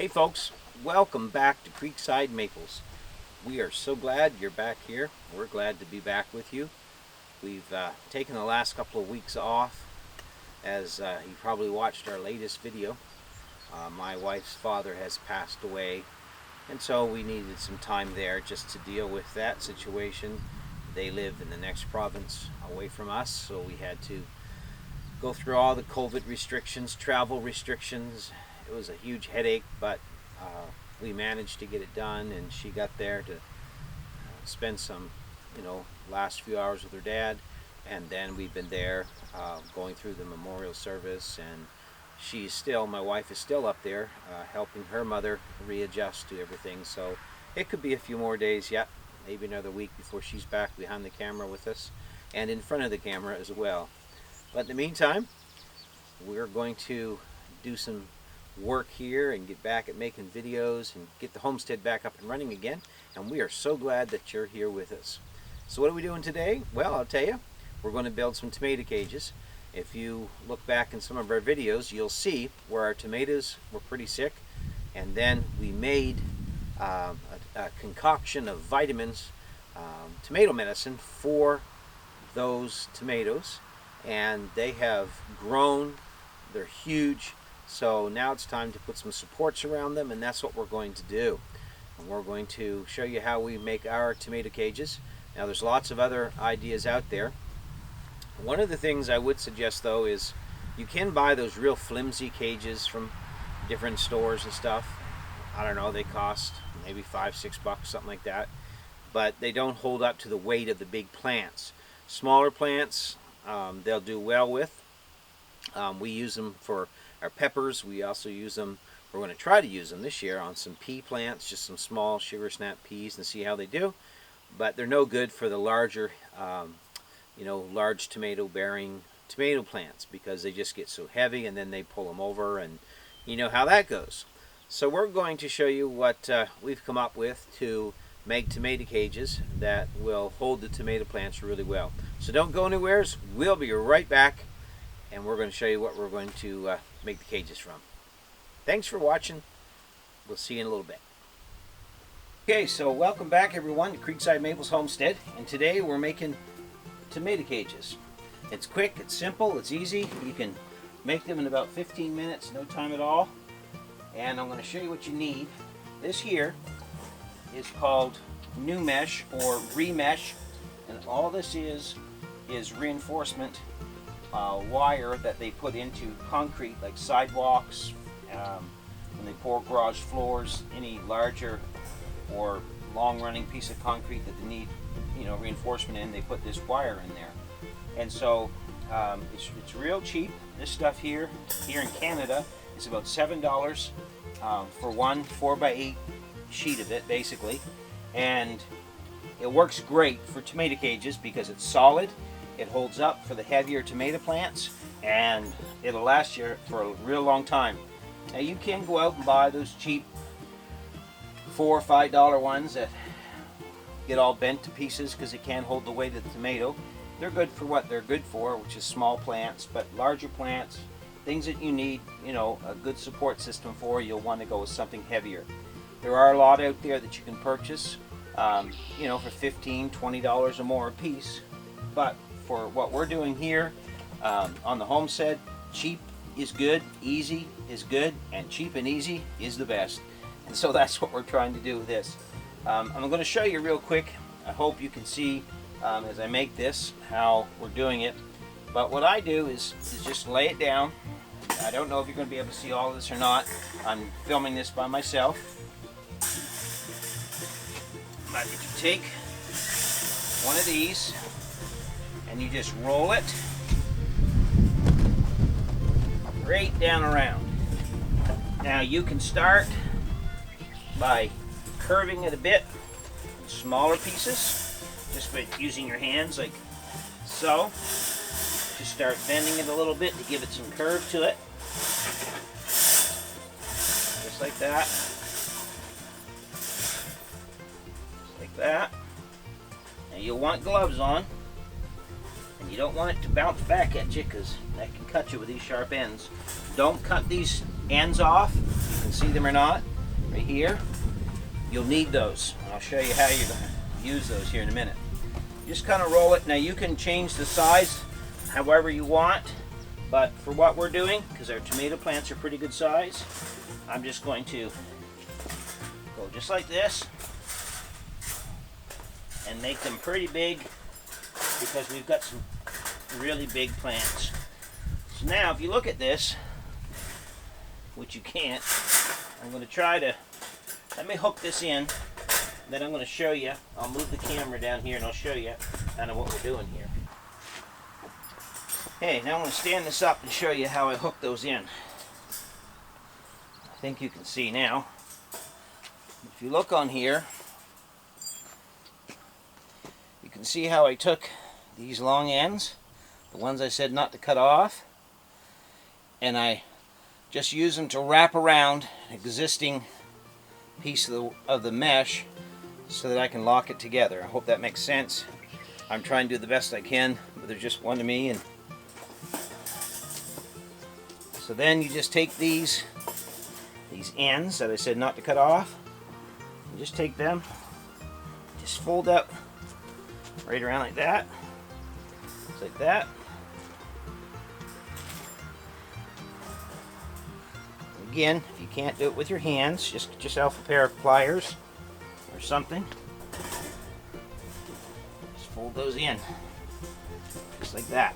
Hey folks, welcome back to Creekside Maples. We are so glad you're back here. We're glad to be back with you. We've taken the last couple of weeks off, as you probably watched our latest video. My wife's father has passed away, and so we needed some time there just to deal with that situation. They live in the next province away from us, so we had to go through all the COVID restrictions, travel restrictions. It was a huge headache, but we managed to get it done, and she got there to spend some, last few hours with her dad, and then we've been there going through the memorial service, and my wife is still up there helping her mother readjust to everything, so it could be a few more days yet, maybe another week before she's back behind the camera with us, and in front of the camera as well. But in the meantime, we're going to do some work here and get back at making videos and get the homestead back up and running again, and we are so glad that you're here with us. So what are we doing today? Well, I'll tell you, we're going to build some tomato cages. If you look back in some of our videos, you'll see where our tomatoes were pretty sick, and then we made a concoction of vitamins, tomato medicine for those tomatoes, and they have grown. They're huge. So now it's time to put some supports around them, and that's what we're going to do. And we're going to show you how we make our tomato cages. Now there's lots of other ideas out there. One of the things I would suggest though is you can buy those real flimsy cages from different stores and stuff. I don't know, they cost maybe $5-6, something like that. But they don't hold up to the weight of the big plants. Smaller plants, they'll do well with. We use them for our peppers. We also use them, we're going to try to use them this year on some pea plants, just some small sugar snap peas, and see how they do. But they're no good for the larger, large tomato bearing tomato plants, because they just get so heavy and then they pull them over, and you know how that goes. So we're going to show you what we've come up with to make tomato cages that will hold the tomato plants really well. So don't go anywhere. We'll be right back, and we're going to show you what we're going to make the cages from. Thanks for watching. We'll see you in a little bit. Okay, so welcome back everyone to Creekside Maples Homestead, and today we're making tomato cages. It's quick, it's simple, it's easy. You can make them in about 15 minutes, no time at all. And I'm going to show you what you need. This here is called new mesh or remesh, and all this is reinforcement wire that they put into concrete, like sidewalks, when they pour garage floors, any larger or long-running piece of concrete that they need, reinforcement in, they put this wire in there. And so it's real cheap. This stuff here in Canada is about $7 for one 4x8 sheet of it, basically, and it works great for tomato cages because it's solid. It holds up for the heavier tomato plants, and it'll last you for a real long time. Now you can go out and buy those cheap $4 or $5 ones that get all bent to pieces because it can't hold the weight of the tomato. They're good for what they're good for, which is small plants, but larger plants, things that you need, a good support system for, you'll want to go with something heavier. There are a lot out there that you can purchase, for $15, $20 or more a piece, but for what we're doing here on the homestead, cheap is good, easy is good, and cheap and easy is the best. And so that's what we're trying to do with this. I'm going to show you real quick. I hope you can see as I make this how we're doing it. But what I do is just lay it down. I don't know if you're going to be able to see all of this or not. I'm filming this by myself. But if you take one of these and you just roll it right down around. Now you can start by curving it a bit in smaller pieces, just by using your hands like so. Just start bending it a little bit to give it some curve to it. Just like that. Just like that. Now you'll want gloves on, and you don't want it to bounce back at you because that can cut you with these sharp ends. Don't cut these ends off. You can see them or not. right here. You'll need those. I'll show you how you're going to use those here in a minute. Just kind of roll it. Now you can change the size however you want, but for what we're doing, because our tomato plants are pretty good size, I'm just going to go just like this and make them pretty big because we've got some really big plants. So now if you look at this, which you can't, I'm going to try to, let me hook this in, then I'm going to show you, I'll move the camera down here and I'll show you kind of what we're doing here. Okay, now I'm going to stand this up and show you how I hook those in. I think you can see now. If you look on here, you can see how I took these long ends, the ones I said not to cut off, and I just use them to wrap around an existing piece of the mesh so that I can lock it together. I hope that makes sense. I'm trying to do the best I can, but there's just one to me. And so then you just take these ends that I said not to cut off, and just take them, just fold up right around like that, just like that. Again, if you can't do it with your hands, just get yourself a pair of pliers or something. Just fold those in, just like that.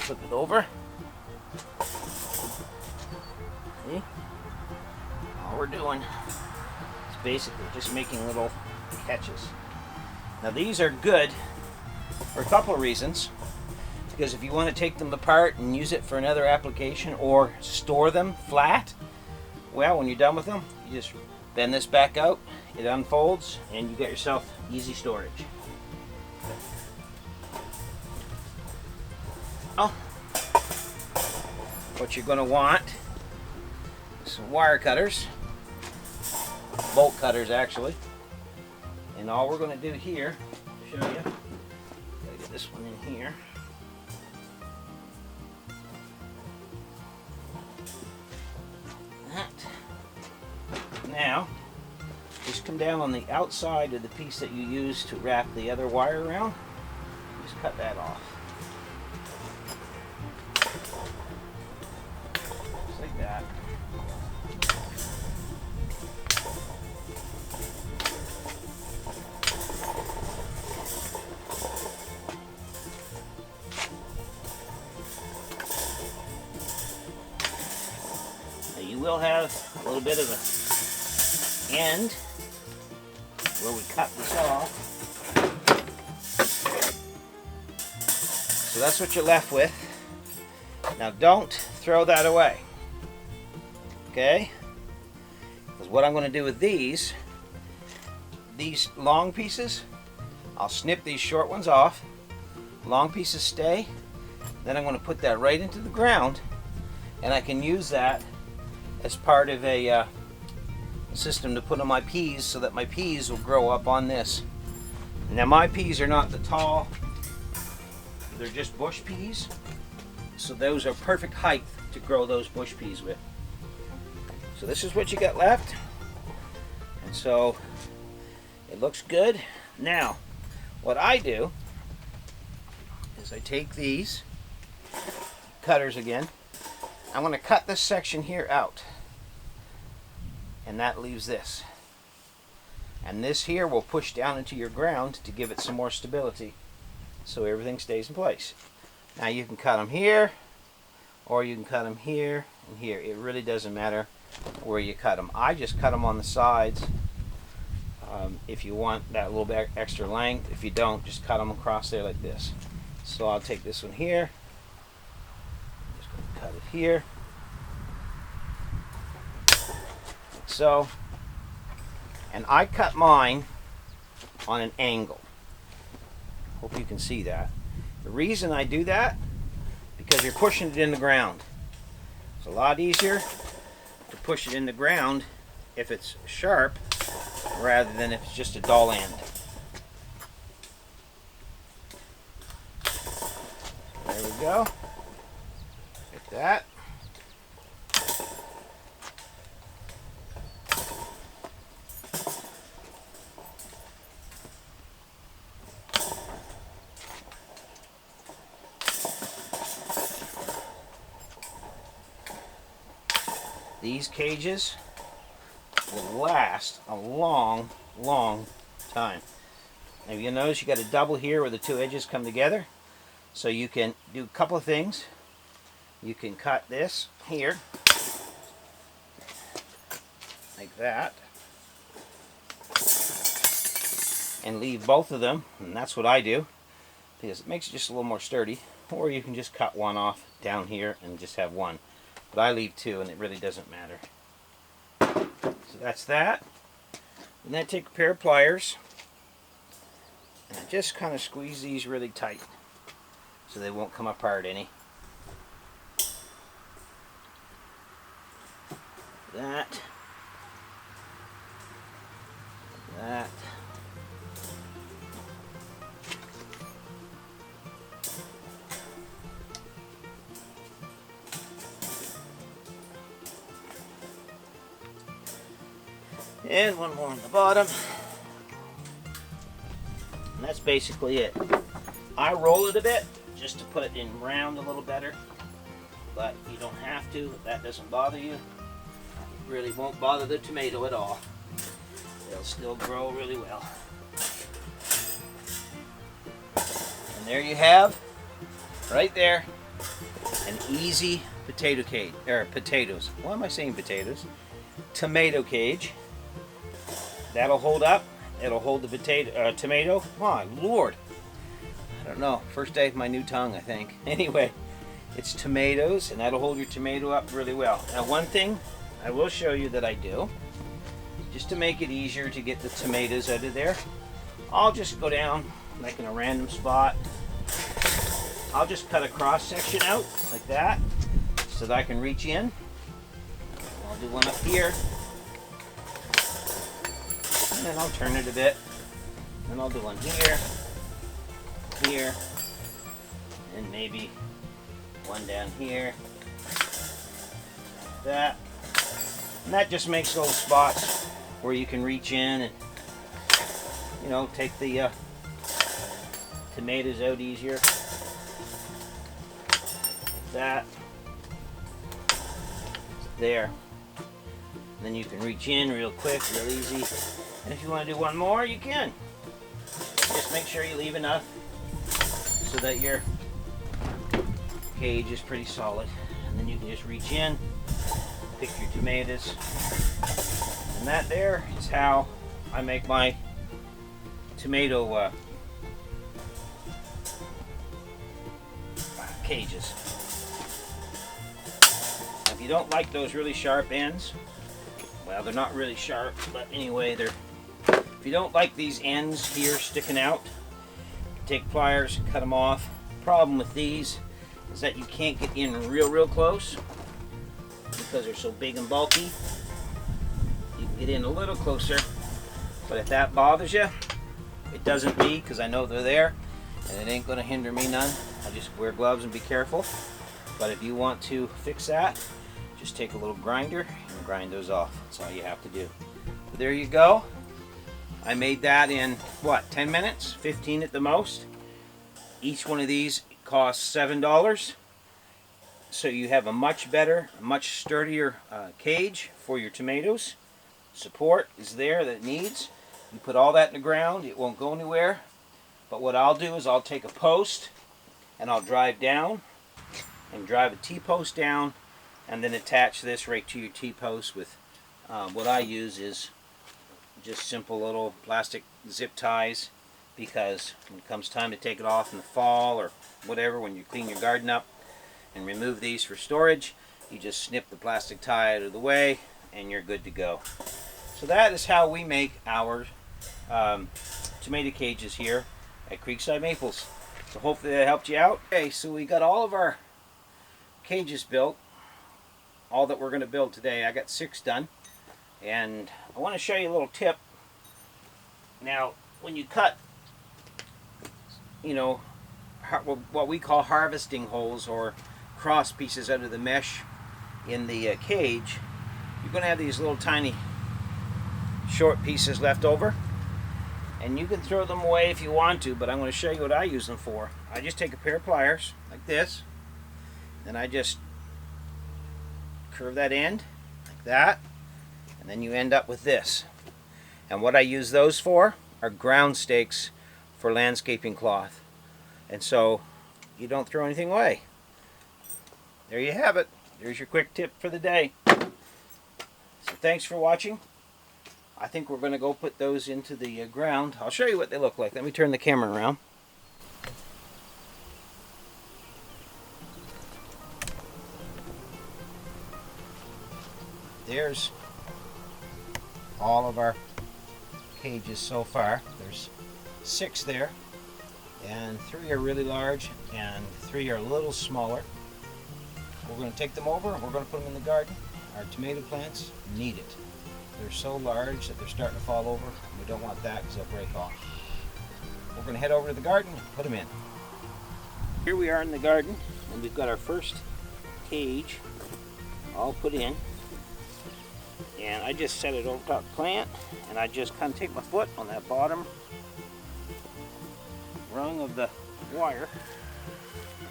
Flip it over. See? All we're doing is basically just making little catches. Now these are good for a couple of reasons. Because if you want to take them apart and use it for another application or store them flat, well, when you're done with them, you just bend this back out, it unfolds, and you get yourself easy storage. Oh, what you're going to want is some wire cutters, bolt cutters actually, and all we're going to do here, show you, gotta get this one in here. Now, just come down on the outside of the piece that you use to wrap the other wire around. Just cut that off. Just like that. Now you will have a little bit of a end where we cut this off. So that's what you're left with. Now don't throw that away. Okay? Because what I'm going to do with these long pieces, I'll snip these short ones off. Long pieces stay. Then I'm going to put that right into the ground, and I can use that as part of a system to put on my peas so that my peas will grow up on this. Now my peas are not the tall, they're just bush peas, so those are perfect height to grow those bush peas with. So this is what you got left, and so it looks good. Now what I do is I take these cutters again, I'm going to cut this section here out. And that leaves this. And this here will push down into your ground to give it some more stability so everything stays in place. Now you can cut them here, or you can cut them here and here. It really doesn't matter where you cut them. I just cut them on the sides if you want that little bit extra length. If you don't, just cut them across there like this. So I'll take this one here. I'm just going to cut it here. So, and I cut mine on an angle. Hope you can see that. The reason I do that, because you're pushing it in the ground. It's a lot easier to push it in the ground if it's sharp rather than if it's just a dull end. There we go. Like that. These cages will last a long, long time. Now you'll notice you got a double here where the two edges come together. So you can do a couple of things. You can cut this here, like that, and leave both of them, and that's what I do, because it makes it just a little more sturdy. Or you can just cut one off down here and just have one. But I leave two, and it really doesn't matter. So that's that. And then take a pair of pliers, and just kind of squeeze these really tight so they won't come apart any. That. That. And one more on the bottom. And that's basically it. I roll it a bit just to put it in round a little better. But you don't have to if that doesn't bother you. It really won't bother the tomato at all. They'll still grow really well. And there you have, right there, an easy potato cage, or potatoes. Why am I saying potatoes? Tomato cage. That'll hold up. It'll hold the tomato. My Lord. I don't know. First day of my new tongue, I think. Anyway, it's tomatoes, and that'll hold your tomato up really well. Now, one thing I will show you that I do, just to make it easier to get the tomatoes out of there, I'll just go down like in a random spot. I'll just cut a cross section out like that so that I can reach in. I'll do one up here. And then I'll turn it a bit. And I'll do one here, here, and maybe one down here, like that. And that just makes little spots where you can reach in and, you know, take the tomatoes out easier. Like that. There. And then you can reach in real quick, real easy. And if you want to do one more, you can. Just make sure you leave enough so that your cage is pretty solid. And then you can just reach in, pick your tomatoes. And that there is how I make my tomato cages. Now, if you don't like those really sharp ends, well, they're not really sharp, but anyway, if you don't like these ends here sticking out, take pliers and cut them off. Problem with these is that you can't get in real close because they're so big and bulky. You can get in a little closer, but if that bothers you, it doesn't me, because I know they're there, and it ain't going to hinder me none. I just wear gloves and be careful. But if you want to fix that, just take a little grinder and grind those off. That's all you have to do. But there you go. I made that in, what, 10 minutes? 15 at the most. Each one of these costs $7. So you have a much better, much sturdier cage for your tomatoes. Support is there that it needs. You put all that in the ground, it won't go anywhere. But what I'll do is I'll take a post and I'll drive down and drive a T-post down and then attach this right to your T-post with what I use is just simple little plastic zip ties, because when it comes time to take it off in the fall or whatever, when you clean your garden up and remove these for storage, you just snip the plastic tie out of the way and you're good to go. So that is how we make our tomato cages here at Creekside Maples. So hopefully that helped you out. Okay, so we got all of our cages built, all that we're going to build today. I got 6 done, and I want to show you a little tip. Now, when you cut, you know, what we call harvesting holes or cross pieces out of the mesh in the cage, you're going to have these little tiny short pieces left over, and you can throw them away if you want to, but I'm going to show you what I use them for. I just take a pair of pliers like this, and I just curve that end like that, and then you end up with this. And what I use those for are ground stakes for landscaping cloth. And so you don't throw anything away. There you have it. There's your quick tip for the day. So thanks for watching. I think we're going to go put those into the ground. I'll show you what they look like. Let me turn the camera around. There's all of our cages so far. There's 6 there, and 3 are really large and 3 are a little smaller. We're going to take them over and we're going to put them in the garden. Our tomato plants need it. They're so large that they're starting to fall over, and we don't want that because they'll break off. We're going to head over to the garden and put them in. Here we are in the garden, and we've got our first cage all put in. And I just set it over top the plant, and I just kind of take my foot on that bottom rung of the wire.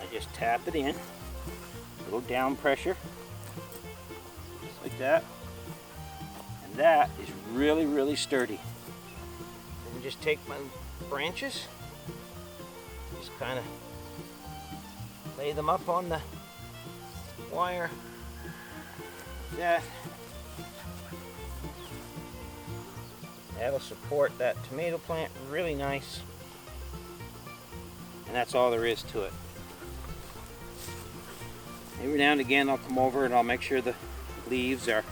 I just tap it in, a little down pressure, just like that. And that is really, really sturdy. Then just take my branches, just kind of lay them up on the wire, like that. That'll support that tomato plant really nice. And that's all there is to it. Every now and again I'll come over and I'll make sure the leaves are,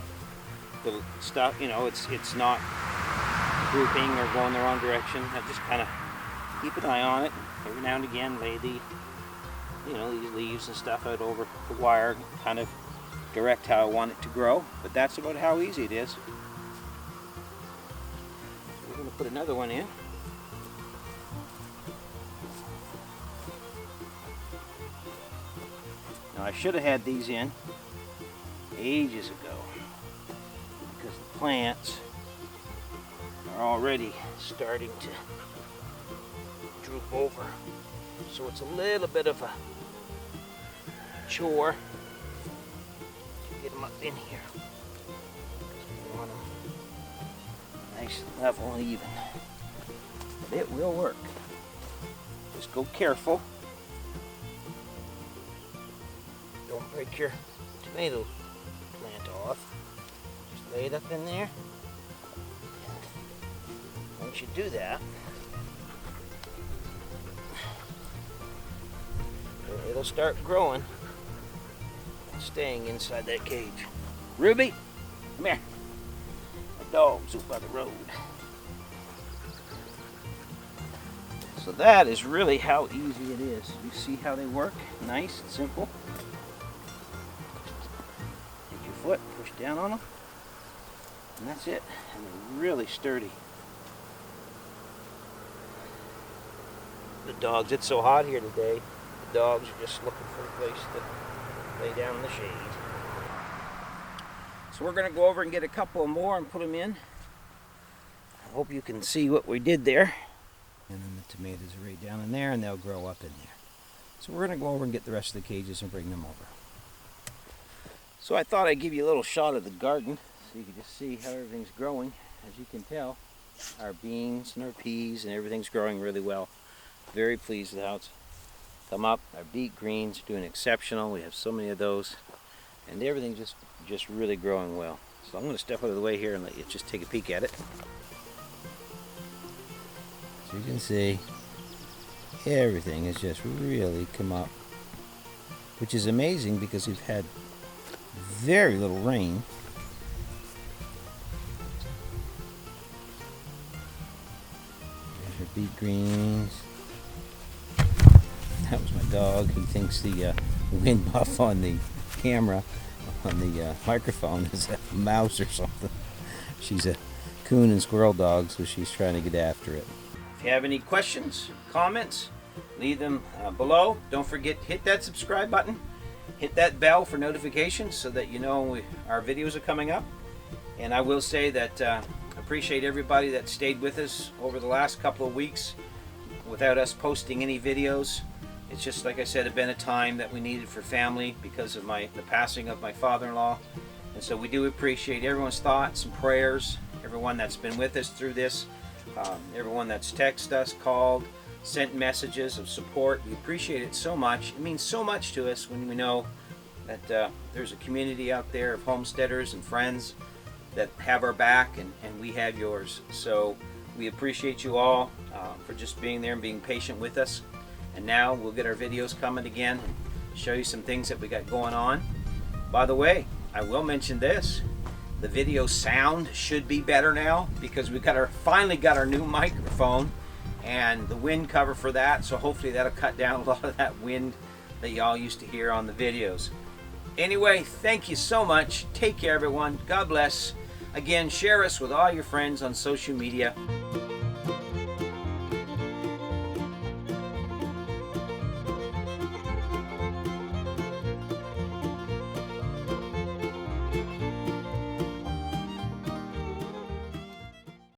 the stuff, you know, it's not drooping or going the wrong direction. I just kind of keep an eye on it. Every now and again lay the, you know, these leaves and stuff out over the wire, kind of direct how I want it to grow. But that's about how easy it is. We're going to put another one in. Now I should have had these in ages ago because the plants are already starting to droop over. So it's a little bit of a chore to get them up in here. We want them nice, level, and even. But it will work. Just go careful. Don't break your tomato plant off. Just lay it up in there. Once you do that, it'll start growing and staying inside that cage. Ruby, come here. My dog's up by the road. So that is really how easy it is. You see how they work? Nice and simple. Take your foot, push down on them, and that's it. And they're really sturdy. The dogs, it's so hot here today, the dogs are just looking for a place to lay down in the shade. So we're going to go over and get a couple more and put them in. I hope you can see what we did there. And then the tomatoes are right down in there, and they'll grow up in there. So we're going to go over and get the rest of the cages and bring them over. So I thought I'd give you a little shot of the garden so you can just see how everything's growing. As you can tell, our beans and our peas and everything's growing really well. Very pleased with how it's come up. Our beet greens are doing exceptional. We have so many of those, and everything's just really growing well. So I'm going to step out of the way here and let you just take a peek at it. So you can see everything has just really come up, which is amazing because we've had very little rain. There's our beet greens. That was my dog. He thinks the wind buff on the camera, on the microphone, is a mouse or something. She's a coon and squirrel dog, so she's trying to get after it. If you have any questions, comments, leave them below. Don't forget, hit that subscribe button. Hit that bell for notifications so that you know when our videos are coming up. And I will say that I appreciate everybody that stayed with us over the last couple of weeks without us posting any videos. It's just, like I said, it's been a time that we needed for family because of the passing of my father-in-law And so we do appreciate everyone's thoughts and prayers, everyone that's been with us through this, everyone that's texted us, called, sent messages of support. We appreciate it so much. It means so much to us when we know that there's a community out there of homesteaders and friends that have our back, and we have yours. So we appreciate you all for just being there and being patient with us. And now we'll get our videos coming again and show you some things that we got going on. By the way, I will mention this. The video sound should be better now because we finally got our new microphone and the wind cover for that. So hopefully that'll cut down a lot of that wind that y'all used to hear on the videos. Anyway, thank you so much. Take care, everyone. God bless. Again, share us with all your friends on social media.